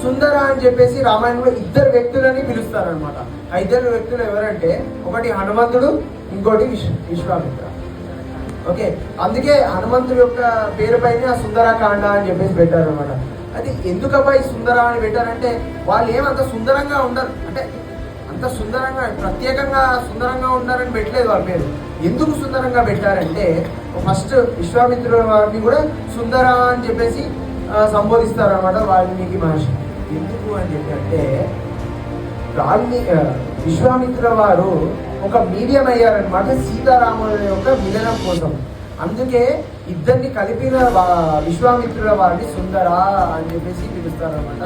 సుందర అని చెప్పేసి రామాయణంలో ఇద్దరు వ్యక్తులని పిలుస్తారనమాట. ఆ ఇద్దరు వ్యక్తులు ఎవరంటే ఒకటి హనుమంతుడు, ఇంకోటి విశ్వామిత్ర. ఓకే, అందుకే హనుమంతుడి యొక్క పేరు పైన సుందరకాండ అని చెప్పేసి పెట్టారనమాట. అది ఎందుకబ్బా ఈ సుందర అని పెట్టారంటే వాళ్ళు ఏమంత సుందరంగా ఉండరు, అంటే అంత సుందరంగా ప్రత్యేకంగా సుందరంగా ఉండాలని పెట్టలేదు వాళ్ళ పేరు. ఎందుకు సుందరంగా పెట్టారంటే ఫస్ట్ విశ్వామిత్రుల వారిని కూడా సుందర అని చెప్పేసి సంబోధిస్తారనమాట వాల్మీకి మహర్షి. ఎందుకు అని చెప్పి అంటే విశ్వామిత్రుల వారు ఒక మీడియం అయ్యారనమాట సీతారాముల యొక్క మిలనం కోసం. అందుకే ఇద్దరిని కలిపిన విశ్వామిత్రుల వారిని సుందర అని చెప్పేసి పిలుస్తారనమాట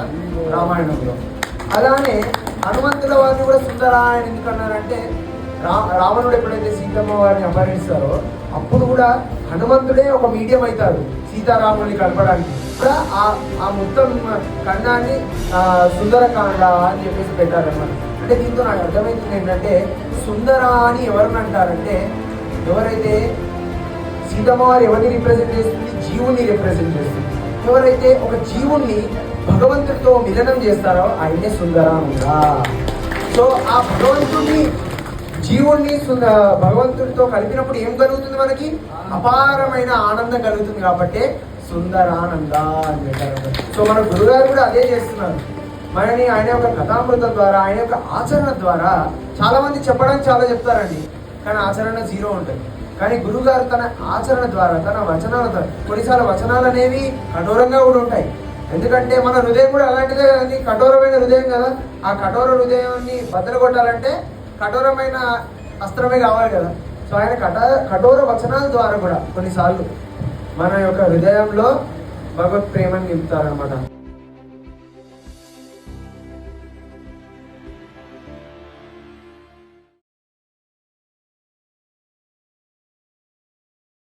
రామాయణంలో. అలానే హనుమంతుల వారిని కూడా సుందర అని ఎందుకన్నారంటే రావణుడు ఎప్పుడైతే సీతమ్మ వారిని అపహరిస్తారో అప్పుడు కూడా హనుమంతుడే ఒక మీడియం అవుతాడు సీతారాముల్ని కలపడానికి. కూడా ఆ మొత్తం ఖండాన్ని సుందరకాండ అని చెప్పేసి పెట్టారన్నమాట. అంటే దీంతో నాకు అర్థమవుతుంది ఏంటంటే సుందర అని ఎవరిని అంటారంటే ఎవరైతే సీతమ్మ వారు ఎవరిని రిప్రజెంట్ చేస్తుంది, జీవుని రిప్రజెంట్ చేస్తుంది. ఎవరైతే ఒక జీవుణ్ణి భగవంతుడితో మిలనం చేస్తారో ఆయనే సుందర ఉందా. సో ఆ భగవంతుడిని జీవుణ్ణి భగవంతుడితో కలిపినప్పుడు ఏం కలుగుతుంది, మనకి అపారమైన ఆనందం కలుగుతుంది. కాబట్టి సుందరానంద అని పెట్టారు. సో మన గురుగారు కూడా అదే చేస్తున్నారు. మనని ఆయన యొక్క కథామృతం ద్వారా, ఆయన యొక్క ఆచరణ ద్వారా చాలా మంది చెప్పడానికి చాలా చెప్తారండి, కానీ ఆచరణ జీరో ఉంటుంది. కానీ గురుగారు తన ఆచరణ ద్వారా, తన వచనాల ద్వారా, కొన్నిసార్లు వచనాలు అనేవి కఠోరంగా కూడా ఉంటాయి. ఎందుకంటే మన హృదయం కూడా అలాంటిదే కదండి, కఠోరమైన హృదయం కదా. ఆ కఠోర హృదయాన్ని బద్దలు కొట్టాలంటే కఠోరమైన అస్త్రమే కావాలి కదా. సో ఆయన కఠోర వచనాల ద్వారా కూడా కొన్నిసార్లు మన యొక్క హృదయంలో భగవత్ ప్రేమని నింపుతారనమాట.